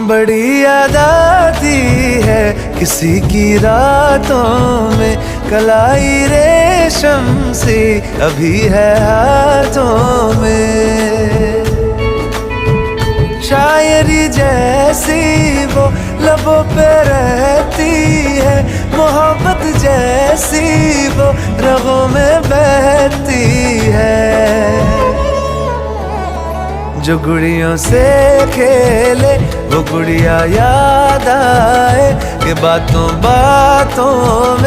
बड़ी याद आती है किसी की रातों में, कलाई रेशम सी अभी है हाथों में। शायरी जैसी वो लबों पे रहती है, मोहब्बत जैसी वो रगों में बहती है। जो गुड़ियों से खेले वो गुड़िया याद आए, कि बातों बातों में